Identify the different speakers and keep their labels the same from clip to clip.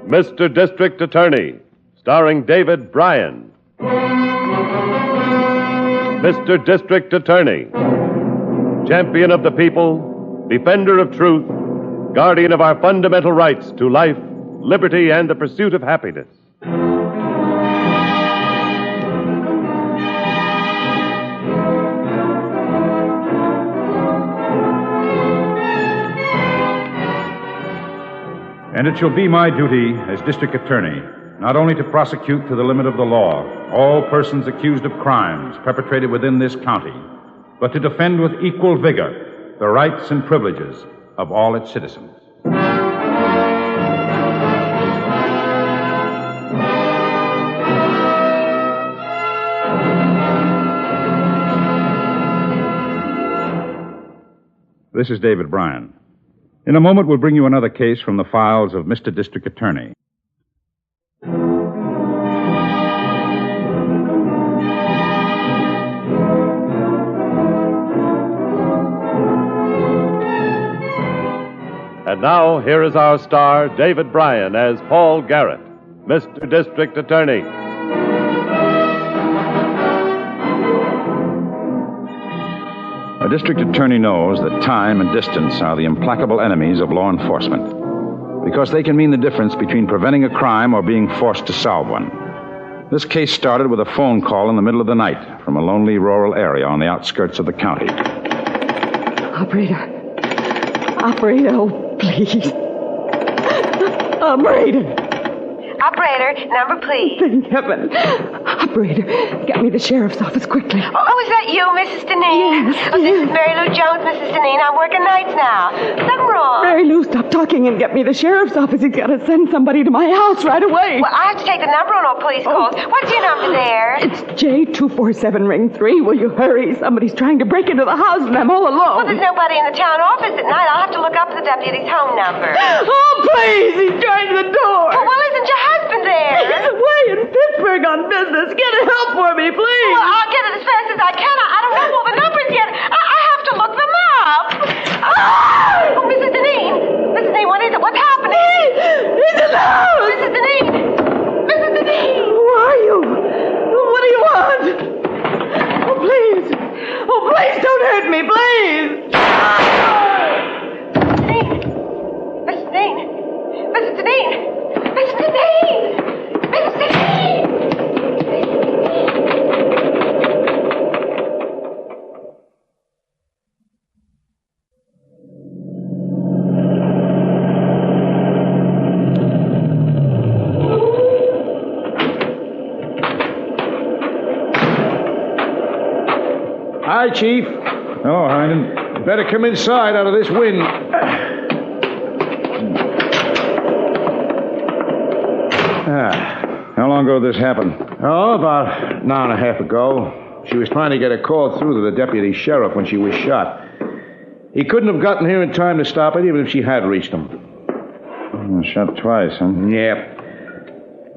Speaker 1: Mr. District Attorney, starring David Bryan. Mr. District Attorney, champion of the people, defender of truth, guardian of our fundamental rights to life, liberty, and the pursuit of happiness.
Speaker 2: And it shall be my duty as district attorney not only to prosecute to the limit of the law all persons accused of crimes perpetrated within this county, but to defend with equal vigor the rights and privileges of all its citizens. This is David Bryan. In a moment, we'll bring you another case from the files of Mr. District Attorney.
Speaker 1: And now, here is our star, David Bryan, as Paul Garrett, Mr. District Attorney.
Speaker 2: A district attorney knows that time and distance are the implacable enemies of law enforcement, because they can mean the difference between preventing a crime or being forced to solve one. This case started with a phone call in the middle of the night from a lonely rural area on the outskirts of the county.
Speaker 3: Operator, oh, please.
Speaker 4: Operator, number, please.
Speaker 3: Thank heaven. Operator, get me the sheriff's office quickly.
Speaker 4: Oh, is that you, Mrs. Deneen?
Speaker 3: Yes.
Speaker 4: Oh, this is Mary Lou Jones, Mrs. Deneen. I'm working nights now. Something wrong.
Speaker 3: Mary Lou, stop talking and get me the sheriff's office. He's got to send somebody to my house right away.
Speaker 4: Well, I have to take the number on all police calls. What's your number there?
Speaker 3: It's J247 ring 3. Will you hurry? Somebody's trying to break into the house and I'm all alone.
Speaker 4: Well, there's nobody in the town office at night. I'll have to look up the deputy's home number.
Speaker 3: Oh, please. He's trying the door.
Speaker 4: Well, isn't your husband there?
Speaker 3: He's away in Pittsburgh on business. Get help for me, please.
Speaker 4: Well, I'll get it as fast as I can. I don't know all the numbers yet. I have to look them up. Oh, Mrs. Deneen. Mrs. Deneen, what is it? What's happening?
Speaker 3: He's in the house.
Speaker 4: Mrs. Deneen. Mrs. Deneen.
Speaker 3: Who are you? What do you want? Oh, please. Oh, please don't hurt me, please.
Speaker 4: Mrs. Deneen. Mrs. Deneen. Mrs. Deneen. Mrs. Deneen.
Speaker 5: Hi, Chief.
Speaker 2: Hello, Harrington.
Speaker 5: Better come inside out of this wind.
Speaker 2: How long ago did this happen?
Speaker 5: Oh, about an hour and a half ago. She was trying to get a call through to the deputy sheriff when she was shot. He couldn't have gotten here in time to stop it, even if she had reached him.
Speaker 2: Shot twice, huh?
Speaker 5: Yep.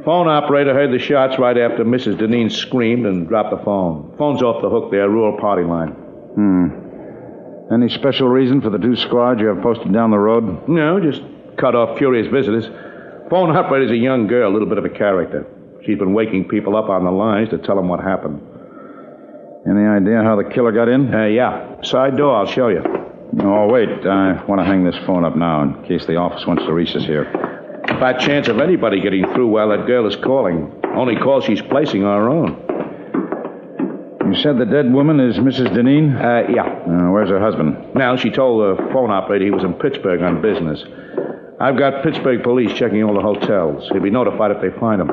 Speaker 5: Phone operator heard the shots right after Mrs. Deneen screamed and dropped the phone. Phone's off the hook there, rural party line.
Speaker 2: Any special reason for the two squads you have posted down the road?
Speaker 5: No, just cut off curious visitors. Phone operator's a young girl, a little bit of a character. She's been waking people up on the lines to tell them what happened.
Speaker 2: Any idea how the killer got in?
Speaker 5: Yeah. Side door, I'll show you.
Speaker 2: Oh, wait. I want to hang this phone up now in case the office wants to reach us here.
Speaker 5: Bad chance of anybody getting through while that girl is calling. Only call she's placing are her own.
Speaker 2: You said the dead woman is Mrs. Deneen?
Speaker 5: Yeah.
Speaker 2: Where's her husband?
Speaker 5: Now, she told the phone operator he was in Pittsburgh on business. I've got Pittsburgh police checking all the hotels. He'll be notified if they find him.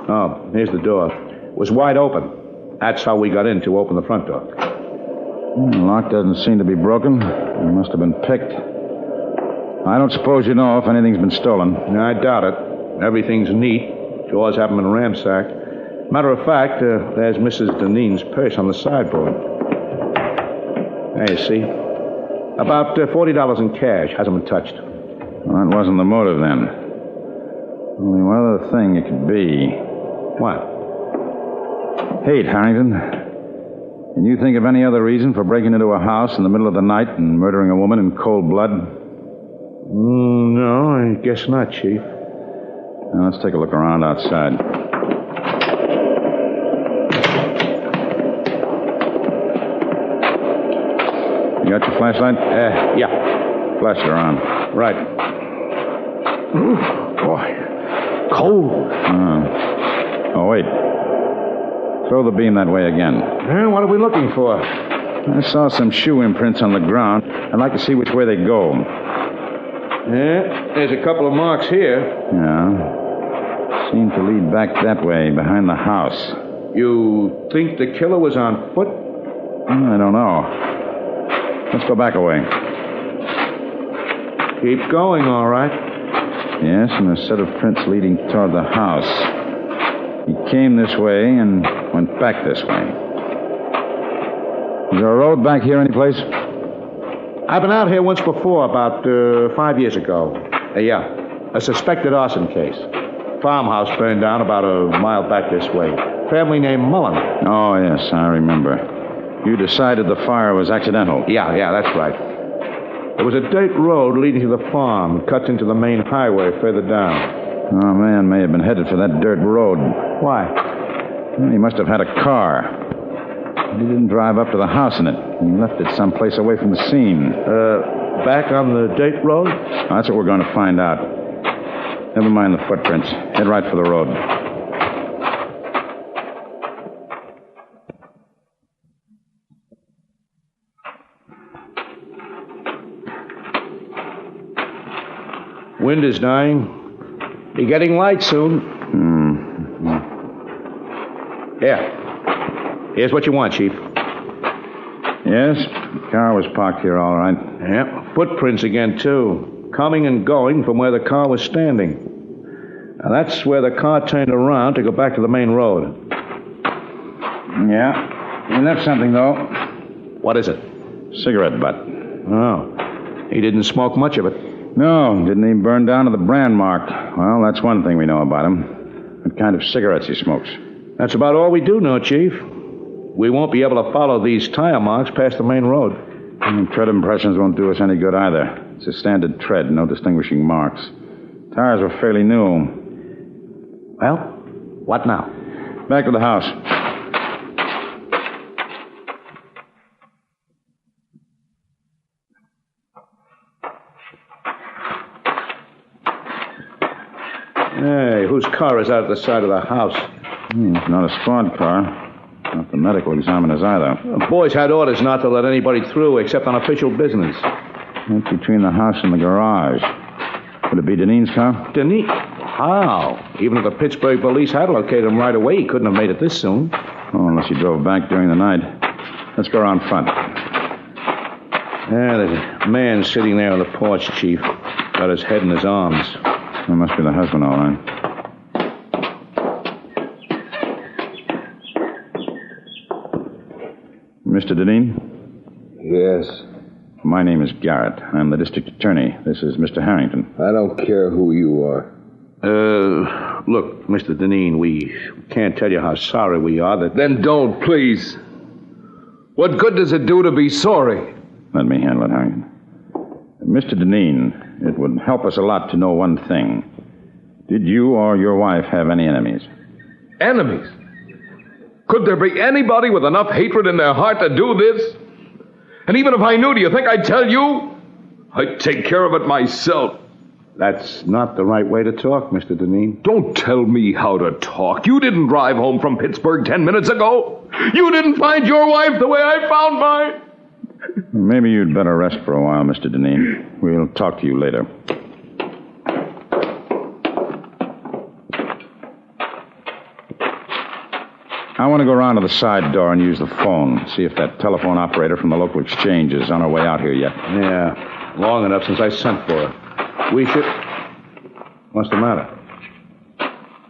Speaker 5: Oh, here's the door. It was wide open. That's how we got in to open the front door.
Speaker 2: The lock doesn't seem to be broken. It must have been picked. I don't suppose you know if anything's been stolen.
Speaker 5: I doubt it. Everything's neat. Drawers haven't been ransacked. Matter of fact, there's Mrs. Deneen's purse on the sideboard. There you see. About $40 in cash. Hasn't been touched.
Speaker 2: Well, that wasn't the motive, then. Only one other thing it could be.
Speaker 5: What?
Speaker 2: Hate, Harrington. Can you think of any other reason for breaking into a house in the middle of the night and murdering a woman in cold blood?
Speaker 5: No, I guess not, Chief.
Speaker 2: Now, let's take a look around outside. You got your flashlight?
Speaker 5: Yeah.
Speaker 2: Flash it around.
Speaker 5: Right. Ooh, boy. Cold.
Speaker 2: Oh, wait. Throw the beam that way again.
Speaker 5: What are we looking for?
Speaker 2: I saw some shoe imprints on the ground. I'd like to see which way they go.
Speaker 5: Yeah, there's a couple of marks here.
Speaker 2: Yeah. Seem to lead back that way, behind the house.
Speaker 5: You think the killer was on foot?
Speaker 2: I don't know. Let's go back a way.
Speaker 5: Keep going, all right.
Speaker 2: Yes, and a set of prints leading toward the house. He came this way and went back this way. Is there a road back here anyplace?
Speaker 5: I've been out here once before, about 5 years ago. Yeah, a suspected arson case. Farmhouse burned down about a mile back this way. Family named Mullen.
Speaker 2: Oh, yes, I remember. You decided the fire was accidental.
Speaker 5: Yeah, that's right. There was a dirt road leading to the farm. It cuts into the main highway further down.
Speaker 2: Our man may have been headed for that dirt road.
Speaker 5: Why?
Speaker 2: Well, he must have had a car. He didn't drive up to the house in it. He left it someplace away from the scene.
Speaker 5: Back on the dirt road?
Speaker 2: That's what we're going to find out. Never mind the footprints. Head right for the road.
Speaker 5: Wind is dying. Be getting light soon. Here. Here's what you want, Chief.
Speaker 2: Yes, the car was parked here all right.
Speaker 5: Yeah, footprints again, too. Coming and going from where the car was standing. Now, that's where the car turned around to go back to the main road.
Speaker 2: Yeah. He left something, though.
Speaker 5: What is it?
Speaker 2: Cigarette butt.
Speaker 5: Oh. He didn't smoke much of it.
Speaker 2: No, didn't even burn down to the brand mark. Well, that's one thing we know about him. What kind of cigarettes he smokes.
Speaker 5: That's about all we do know, Chief. We won't be able to follow these tire marks past the main road.
Speaker 2: Tread impressions won't do us any good either. It's a standard tread, no distinguishing marks. Tires were fairly new.
Speaker 5: Well, what now?
Speaker 2: Back to the house.
Speaker 5: Hey, whose car is out at the side of the house?
Speaker 2: It's not a squad car. Not the medical examiner's either.
Speaker 5: The boys had orders not to let anybody through except on official business.
Speaker 2: It's between the house and the garage. Could it be Deneen's car?
Speaker 5: Deneen? How? Even if the Pittsburgh police had located him right away, he couldn't have made it this soon.
Speaker 2: Oh, unless he drove back during the night. Let's go around front.
Speaker 5: Yeah, there's a man sitting there on the porch, Chief. Got his head in his arms.
Speaker 2: That must be the husband, all right. Mr. Deneen?
Speaker 6: Yes.
Speaker 2: My name is Garrett. I'm the district attorney. This is Mr. Harrington.
Speaker 6: I don't care who you are.
Speaker 5: Look, Mr. Deneen, we can't tell you how sorry we are that...
Speaker 6: Then don't, please. What good does it do to be sorry?
Speaker 2: Let me handle it, Harrington. Mr. Deneen, it would help us a lot to know one thing. Did you or your wife have any enemies?
Speaker 6: Enemies? Could there be anybody with enough hatred in their heart to do this? And even if I knew, do you think I'd tell you? I'd take care of it myself.
Speaker 5: That's not the right way to talk, Mr. Deneen.
Speaker 6: Don't tell me how to talk. You didn't drive home from Pittsburgh 10 minutes ago. You didn't find your wife the way I found mine.
Speaker 2: Maybe you'd better rest for a while, Mr. Deneen. We'll talk to you later. I want to go around to the side door and use the phone. See if that telephone operator from the local exchange is on her way out here yet.
Speaker 5: Yeah, long enough since I sent for her. We should... What's the matter?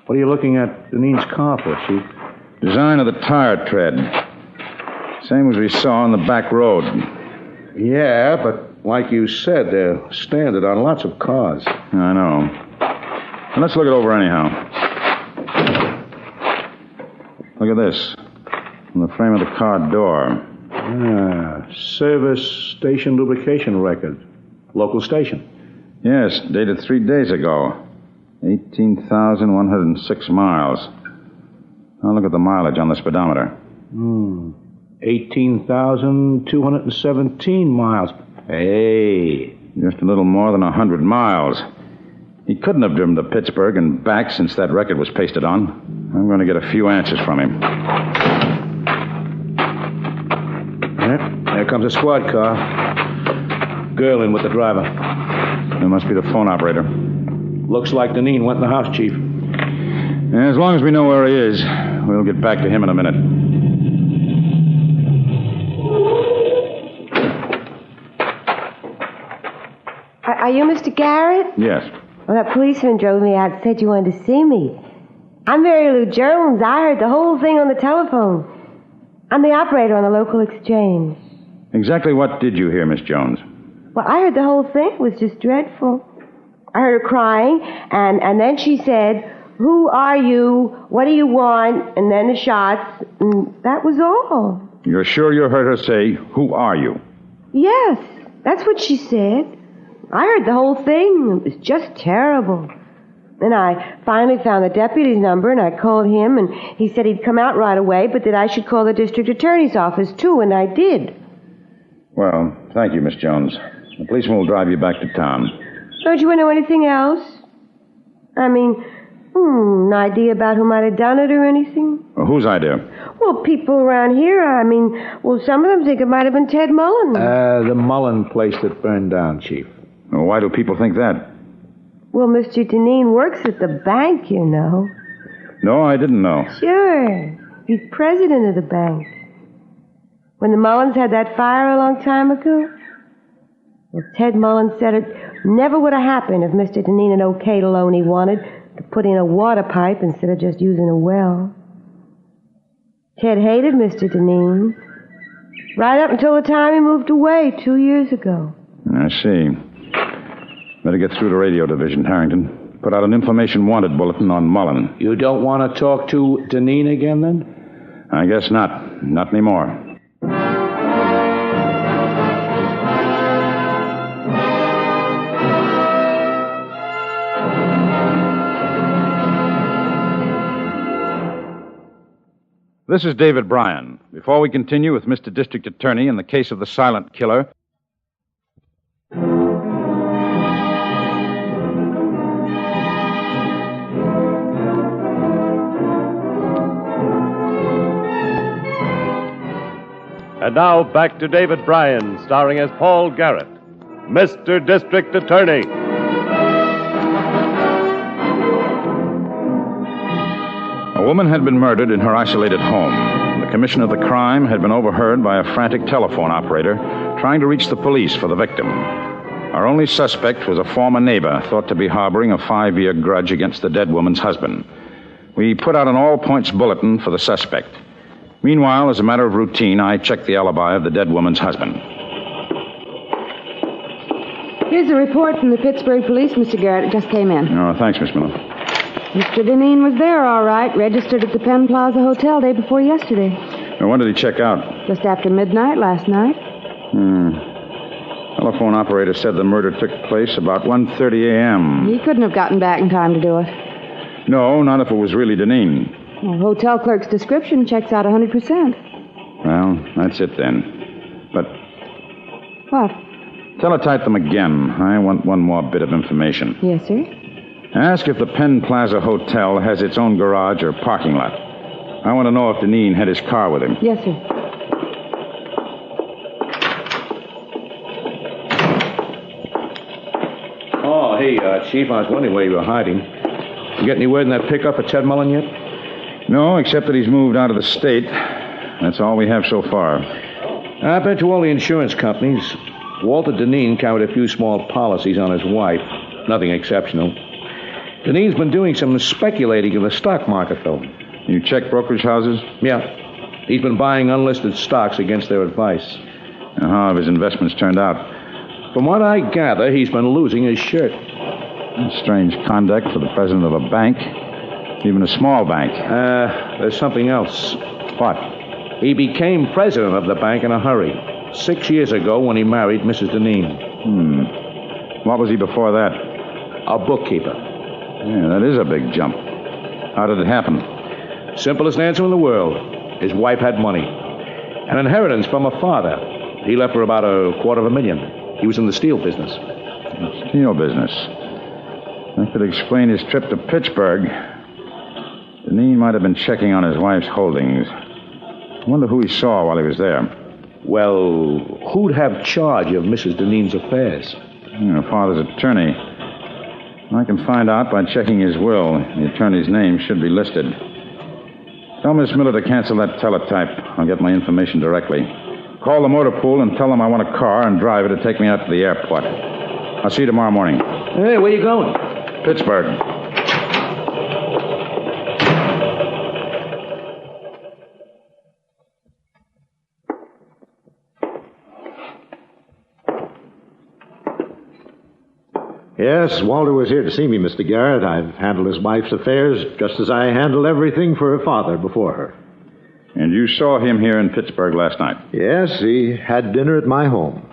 Speaker 5: What are you looking at Deneen's car for, Chief?
Speaker 2: Design of the tire tread. Same as we saw on the back road.
Speaker 5: Yeah, but like you said, they're standard on lots of cars.
Speaker 2: I know. Well, let's look it over anyhow. Look at this. On the frame of the car door.
Speaker 5: Service station lubrication record. Local station.
Speaker 2: Yes, dated 3 days ago. 18,106 miles. Now look at the mileage on the speedometer.
Speaker 5: 18,217 miles. Hey.
Speaker 2: Just a little more than 100 miles. He couldn't have driven to Pittsburgh and back since that record was pasted on. I'm going to get a few answers from him.
Speaker 5: There comes a squad car. Girl in with the driver.
Speaker 2: It must be the phone operator.
Speaker 5: Looks like Deneen went in the house, Chief.
Speaker 2: As long as we know where he is, we'll get back to him in a minute.
Speaker 7: Are you Mr. Garrett?
Speaker 2: Yes.
Speaker 7: Well, that policeman drove me out and said you wanted to see me. I'm Mary Lou Jones. I heard the whole thing on the telephone. I'm the operator on the local exchange.
Speaker 2: Exactly what did you hear, Miss Jones?
Speaker 7: Well, I heard the whole thing. It was just dreadful. I heard her crying, and then she said, "Who are you? What do you want?" And then the shots, and that was all.
Speaker 2: You're sure you heard her say, "Who are you"?
Speaker 7: Yes, that's what she said. I heard the whole thing. It was just terrible. Then I finally found the deputy's number, and I called him, and he said he'd come out right away, but that I should call the district attorney's office, too, and I did.
Speaker 2: Well, thank you, Miss Jones. The policeman will drive you back to town.
Speaker 7: Don't you want to know anything else? I mean, an idea about who might have done it or anything?
Speaker 2: Well, whose idea?
Speaker 7: Well, people around here, some of them think it might have been Ted Mullen.
Speaker 5: The Mullen place that burned down, Chief.
Speaker 2: Well, why do people think that?
Speaker 7: Well, Mr. Deneen works at the bank, you know.
Speaker 2: No, I didn't know.
Speaker 7: Sure. He's president of the bank. When the Mullins had that fire a long time ago, well, Ted Mullen said it never would have happened if Mr. Deneen had okayed a loan he wanted to put in a water pipe instead of just using a well. Ted hated Mr. Deneen right up until the time he moved away 2 years ago.
Speaker 2: I see. Better get through to radio division, Harrington. Put out an information wanted bulletin on Mullen.
Speaker 5: You don't want to talk to Deneen again, then?
Speaker 2: I guess not. Not anymore. This is David Bryan. Before we continue with Mr. District Attorney in the case of the silent killer...
Speaker 1: And now back to David Bryan, starring as Paul Garrett, Mr. District Attorney.
Speaker 2: A woman had been murdered in her isolated home. The commission of the crime had been overheard by a frantic telephone operator trying to reach the police for the victim. Our only suspect was a former neighbor thought to be harboring a 5-year grudge against the dead woman's husband. We put out an all-points bulletin for the suspect. Meanwhile, as a matter of routine, I checked the alibi of the dead woman's husband.
Speaker 8: Here's a report from the Pittsburgh police, Mr. Garrett. It just came in.
Speaker 2: Oh, thanks, Miss Miller.
Speaker 8: Mr. Deneen was there, all right. Registered at the Penn Plaza Hotel day before yesterday.
Speaker 2: Now, when did he check out?
Speaker 8: Just after midnight last night.
Speaker 2: Telephone operator said the murder took place about 1:30 a.m.
Speaker 8: He couldn't have gotten back in time to do it.
Speaker 2: No, not if it was really Deneen.
Speaker 8: The hotel clerk's description checks out 100%.
Speaker 2: Well, that's it then. But...
Speaker 8: What?
Speaker 2: Teletype them again. I want one more bit of information.
Speaker 8: Yes, sir.
Speaker 2: Ask if the Penn Plaza Hotel has its own garage or parking lot. I want to know if Deneen had his car with him.
Speaker 8: Yes, sir.
Speaker 5: Oh, hey, Chief, I was wondering where you were hiding. You get any word in that pickup of Ted Mullen yet?
Speaker 2: No, except that he's moved out of the state. That's all we have so far.
Speaker 5: I've been to all the insurance companies. Walter Deneen carried a few small policies on his wife. Nothing exceptional. Deneen's been doing some speculating in the stock market, though.
Speaker 2: You check brokerage houses?
Speaker 5: Yeah. He's been buying unlisted stocks against their advice.
Speaker 2: Now, how have his investments turned out?
Speaker 5: From what I gather, he's been losing his shirt.
Speaker 2: Strange conduct for the president of a bank. Even a small bank.
Speaker 5: There's something else.
Speaker 2: What?
Speaker 5: He became president of the bank in a hurry. 6 years ago when he married Mrs. Deneen.
Speaker 2: What was he before that?
Speaker 5: A bookkeeper.
Speaker 2: Yeah, that is a big jump. How did it happen?
Speaker 5: Simplest answer in the world. His wife had money. An inheritance from her father. He left her about $250,000. He was in the steel business.
Speaker 2: Steel business. That could explain his trip to Pittsburgh. Deneen might have been checking on his wife's holdings. I wonder who he saw while he was there.
Speaker 5: Well, who'd have charge of Mrs. Deneen's affairs?
Speaker 2: Her father's attorney. I can find out by checking his will. The attorney's name should be listed. Tell Miss Miller to cancel that teletype. I'll get my information directly. Call the motor pool and tell them I want a car and driver to take me out to the airport. I'll see you tomorrow morning.
Speaker 5: Hey, where you going?
Speaker 2: Pittsburgh.
Speaker 9: Yes, Walter was here to see me, Mr. Garrett. I've handled his wife's affairs just as I handled everything for her father before her.
Speaker 2: And you saw him here in Pittsburgh last night?
Speaker 9: Yes, he had dinner at my home.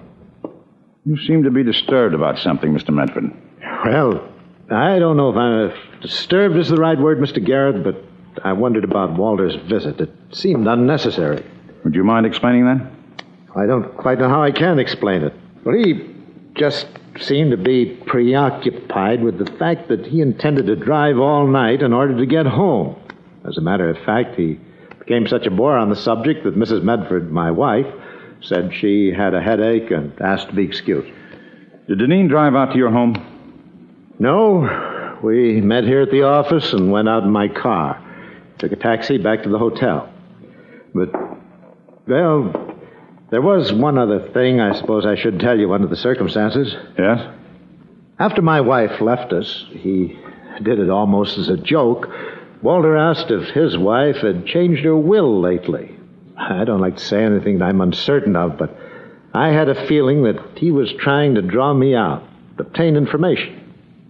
Speaker 2: You seem to be disturbed about something, Mr. Medford.
Speaker 9: Well, I don't know if disturbed is the right word, Mr. Garrett, but I wondered about Walter's visit. It seemed unnecessary.
Speaker 2: Would you mind explaining that?
Speaker 9: I don't quite know how I can explain it. But he just seemed to be preoccupied with the fact that he intended to drive all night in order to get home. As a matter of fact, he became such a bore on the subject that Mrs. Medford, my wife, said she had a headache and asked to be excused.
Speaker 2: Did Deneen drive out to your home?
Speaker 9: No. We met here at the office and went out in my car. Took a taxi back to the hotel. But, well, there was one other thing I suppose I should tell you under the circumstances.
Speaker 2: Yes?
Speaker 9: After my wife left us, he did it almost as a joke. Walter asked if his wife had changed her will lately. I don't like to say anything that I'm uncertain of, but I had a feeling that he was trying to draw me out, obtain information.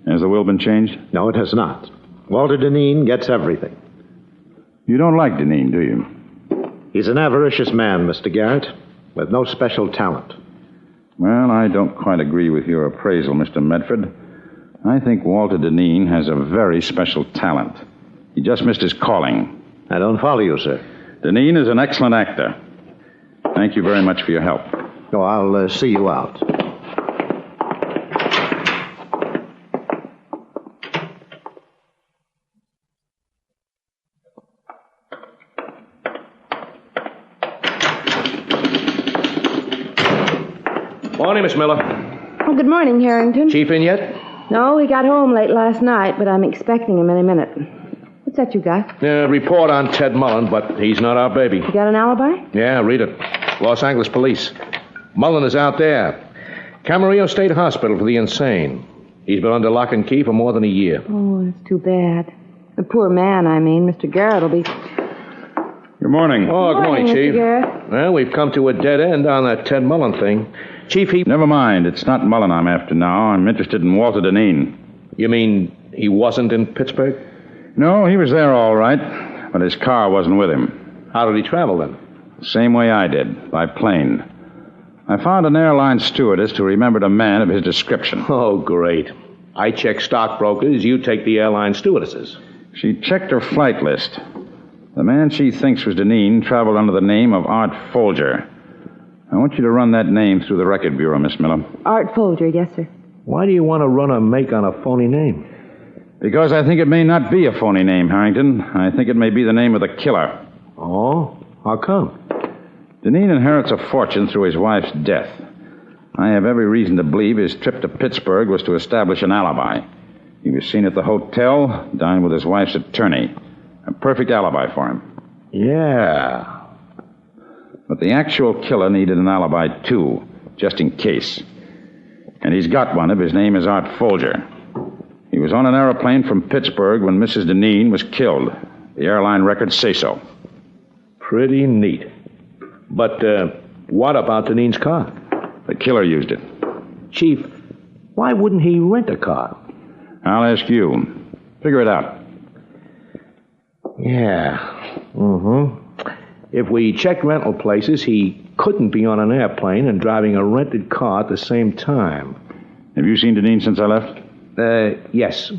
Speaker 2: Has the will been changed?
Speaker 9: No, it has not. Walter Deneen gets everything.
Speaker 2: You don't like Deneen, do you?
Speaker 9: He's an avaricious man, Mr. Garrett, with no special talent.
Speaker 2: Well, I don't quite agree with your appraisal, Mr. Medford. I think Walter Deneen has a very special talent. He just missed his calling.
Speaker 9: I don't follow you, sir.
Speaker 2: Deneen is an excellent actor. Thank you very much for your help.
Speaker 9: No, I'll see you out.
Speaker 5: Morning, Miss Miller.
Speaker 8: Oh, good morning, Harrington.
Speaker 5: Chief in yet?
Speaker 8: No, he got home late last night, but I'm expecting him any minute. What's that you got?
Speaker 5: Report on Ted Mullen, but he's not our baby.
Speaker 8: You got an alibi?
Speaker 5: Yeah, read it. Los Angeles Police. Mullen is out there. Camarillo State Hospital for the insane. He's been under lock and key for more than a year.
Speaker 8: Oh, that's too bad. The poor man, Mr. Garrett will be...
Speaker 2: Good morning.
Speaker 5: Oh, good morning,
Speaker 8: Mr.
Speaker 5: Chief.
Speaker 8: Garrett.
Speaker 5: Well, we've come to a dead end on that Ted Mullen thing. Chief,
Speaker 2: Never mind. It's not Mullen I'm after now. I'm interested in Walter Deneen.
Speaker 5: You mean he wasn't in Pittsburgh?
Speaker 2: No, he was there all right, but his car wasn't with him.
Speaker 5: How did he travel then?
Speaker 2: The same way I did, by plane. I found an airline stewardess who remembered a man of his description.
Speaker 5: Oh, great. I check stockbrokers, you take the airline stewardesses.
Speaker 2: She checked her flight list. The man she thinks was Deneen traveled under the name of Art Folger. I want you to run that name through the record bureau, Miss Miller.
Speaker 8: Art Folger, yes, sir.
Speaker 5: Why do you want to run a make on a phony name?
Speaker 2: Because I think it may not be a phony name, Harrington. I think it may be the name of the killer.
Speaker 5: Oh? How come?
Speaker 2: Deneen inherits a fortune through his wife's death. I have every reason to believe his trip to Pittsburgh was to establish an alibi. He was seen at the hotel, dined with his wife's attorney. A perfect alibi for him.
Speaker 5: Yeah.
Speaker 2: But the actual killer needed an alibi, too, just in case. And he's got one. Of his name is Art Folger. He was on an airplane from Pittsburgh when Mrs. Deneen was killed. The airline records say so.
Speaker 5: Pretty neat. But, what about Deneen's car?
Speaker 2: The killer used it.
Speaker 5: Chief, why wouldn't he rent a car?
Speaker 2: I'll ask you. Figure it out.
Speaker 5: Yeah. Mm-hmm. If we check rental places, he couldn't be on an airplane and driving a rented car at the same time.
Speaker 2: Have you seen Deneen since I left?
Speaker 5: Yes.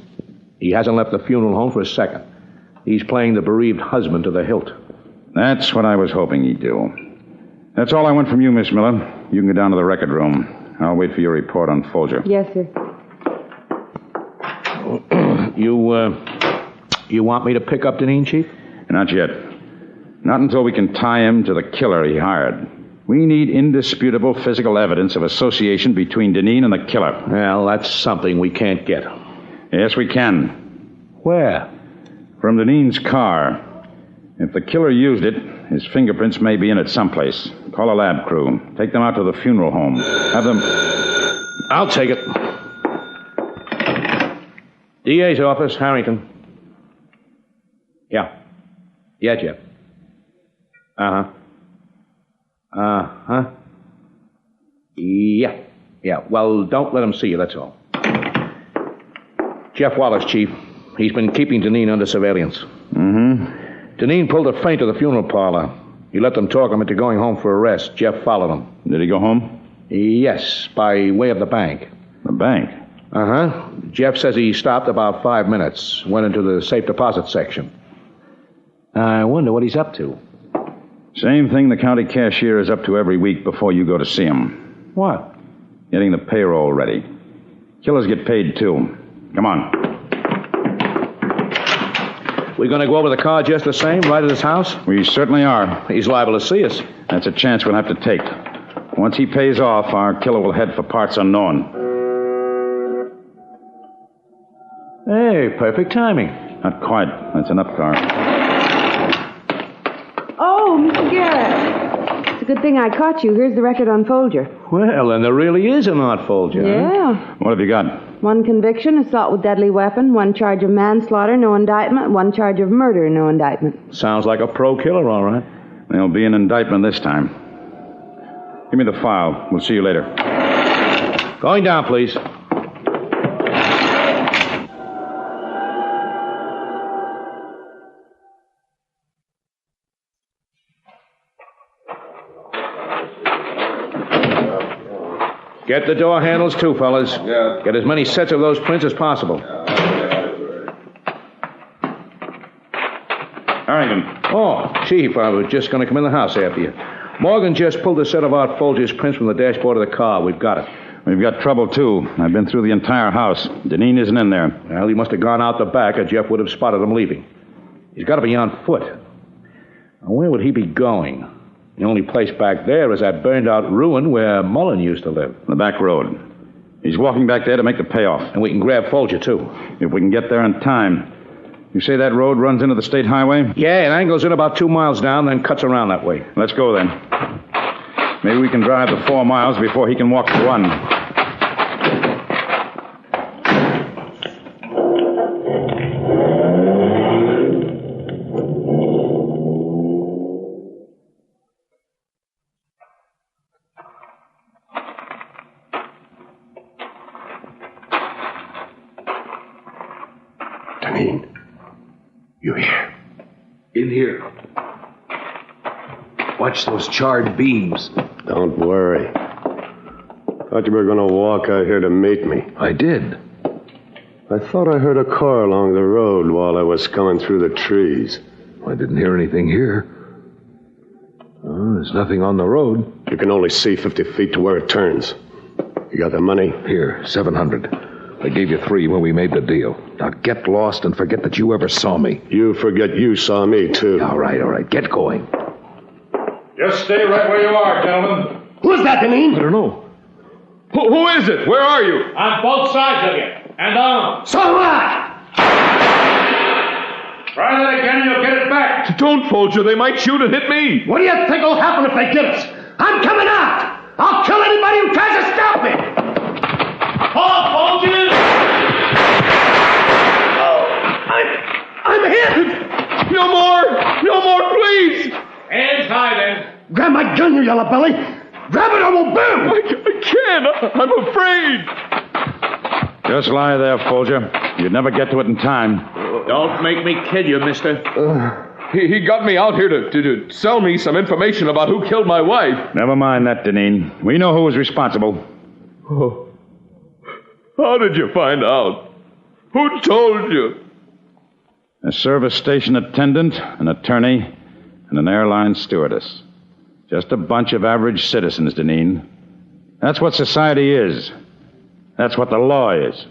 Speaker 5: He hasn't left the funeral home for a second. He's playing the bereaved husband to the hilt.
Speaker 2: That's what I was hoping he'd do. That's all I want from you, Miss Miller. You can go down to the record room. I'll wait for your report on Folger.
Speaker 8: Yes, sir.
Speaker 5: You want me to pick up Deneen, Chief?
Speaker 2: Not yet. Not until we can tie him to the killer he hired. We need indisputable physical evidence of association between Deneen and the killer.
Speaker 5: Well, that's something we can't get.
Speaker 2: Yes, we can.
Speaker 5: Where?
Speaker 2: From Deneen's car. If the killer used it, his fingerprints may be in it someplace. Call a lab crew. Take them out to the funeral home. Have them...
Speaker 5: I'll take it. DA's office, Harrington. Yeah. Yeah, Jeff. Uh-huh. Uh-huh. Yeah. Yeah. Well, don't let him see you, that's all. Jeff Wallace, Chief. He's been keeping Deneen under surveillance.
Speaker 2: Mm-hmm.
Speaker 5: Deneen pulled a feint to the funeral parlor. He let them talk him into going home for a rest. Jeff followed him.
Speaker 2: Did he go home?
Speaker 5: Yes, by way of the bank.
Speaker 2: The bank?
Speaker 5: Uh-huh. Jeff says he stopped about 5 minutes, went into the safe deposit section. I wonder what he's up to.
Speaker 2: Same thing the county cashier is up to every week before you go to see him.
Speaker 5: What?
Speaker 2: Getting the payroll ready. Killers get paid, too. Come on.
Speaker 5: We going to go over the car just the same, right at his house?
Speaker 2: We certainly are.
Speaker 5: He's liable to see us.
Speaker 2: That's a chance we'll have to take. Once he pays off, our killer will head for parts unknown.
Speaker 5: Hey, perfect timing.
Speaker 2: Not quite. That's an up car.
Speaker 8: Oh, Mr. Garrett. It's a good thing I caught you. Here's the record on Folger.
Speaker 5: Well, then there really is an odd Folger.
Speaker 8: Yeah.
Speaker 5: Huh?
Speaker 2: What have you got?
Speaker 8: 1 conviction, assault with deadly weapon. 1 charge of manslaughter, no indictment. 1 charge of murder, no indictment.
Speaker 5: Sounds like a pro killer, all right.
Speaker 2: There'll be an indictment this time. Give me the file. We'll see you later.
Speaker 5: Going down, please. Get the door handles, too, fellas.
Speaker 6: Yeah.
Speaker 5: Get as many sets of those prints as possible.
Speaker 2: Harrington.
Speaker 5: Oh, Chief, I was just going to come in the house after you. Morgan just pulled a set of Art Folger's prints from the dashboard of the car. We've got it.
Speaker 2: We've got trouble, too. I've been through the entire house. Deneen isn't in there.
Speaker 5: Well, he must have gone out the back, or Jeff would have spotted him leaving. He's got to be on foot. Now, where would he be going? The only place back there is that burned-out ruin where Mullen used to live.
Speaker 2: The back road. He's walking back there to make the payoff.
Speaker 5: And we can grab Folger, too.
Speaker 2: If we can get there in time. You say that road runs into the state highway?
Speaker 5: Yeah, it angles in about 2 miles down, then cuts around that way.
Speaker 2: Let's go, then. Maybe we can drive the 4 miles before he can walk the 1.
Speaker 1: Deneen, you here?
Speaker 6: In here. Watch those charred beams.
Speaker 1: Don't worry. Thought you were going to walk out here to meet me.
Speaker 6: I did.
Speaker 1: I thought I heard a car along the road while I was coming through the trees.
Speaker 6: I didn't hear anything here. Oh, there's nothing on the road.
Speaker 1: You can only see 50 feet to where it turns. You got the money?
Speaker 6: Here, 700. I gave you 3 when we made the deal. Now get lost and forget that you ever saw me.
Speaker 1: You forget you saw me, too.
Speaker 6: All right. Get going.
Speaker 2: Just stay right where you are, gentlemen.
Speaker 1: Who's that, Deneen?
Speaker 6: I don't know. Who is it? Where are you?
Speaker 10: On both sides of you. And down.
Speaker 1: So what?
Speaker 10: Try that again and you'll get it back.
Speaker 6: Don't, Folger. They might shoot and hit me.
Speaker 1: What do you think will happen if they get us? I'm coming out! I'll kill anybody who tries to stop me!
Speaker 10: Hold, Folger!
Speaker 1: I'm hit!
Speaker 6: No more, please.
Speaker 10: Hands high then.
Speaker 1: Grab my gun, you yellow belly! Grab it or we'll boom!
Speaker 6: I can't. I'm afraid.
Speaker 2: Just lie there, Folger. You'd never get to it in time.
Speaker 10: Don't make me kill you, mister.
Speaker 6: He got me out here to sell me some information about who killed my wife.
Speaker 2: Never mind that, Deneen. We know who was responsible.
Speaker 6: Oh. How did you find out? Who told you?
Speaker 2: A service station attendant, an attorney, and an airline stewardess. Just a bunch of average citizens, Deneen. That's what society is. That's what the law is.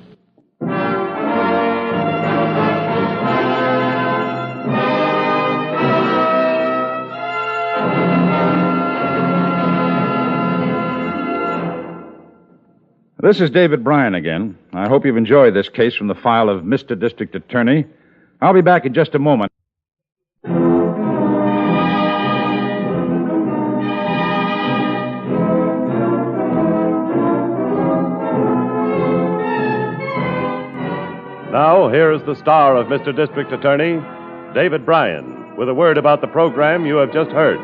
Speaker 2: This is David Bryan again. I hope you've enjoyed this case from the file of Mr. District Attorney. I'll be back in just a moment.
Speaker 1: Now, here is the star of Mr. District Attorney, David Bryan, with a word about the program you have just heard.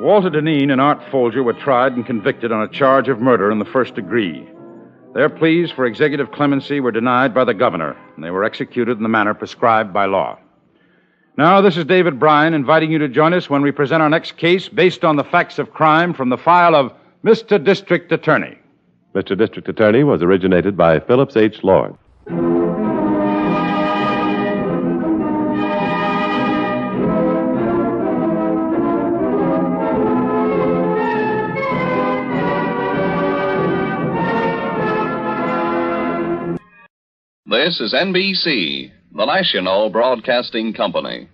Speaker 2: Walter Deneen and Art Folger were tried and convicted on a charge of murder in the first degree. Their pleas for executive clemency were denied by the governor, and they were executed in the manner prescribed by law. Now, this is David Bryan inviting you to join us when we present our next case based on the facts of crime from the file of Mr. District Attorney.
Speaker 1: Mr. District Attorney was originated by Phillips H. Lord.
Speaker 11: This is NBC, the national broadcasting company.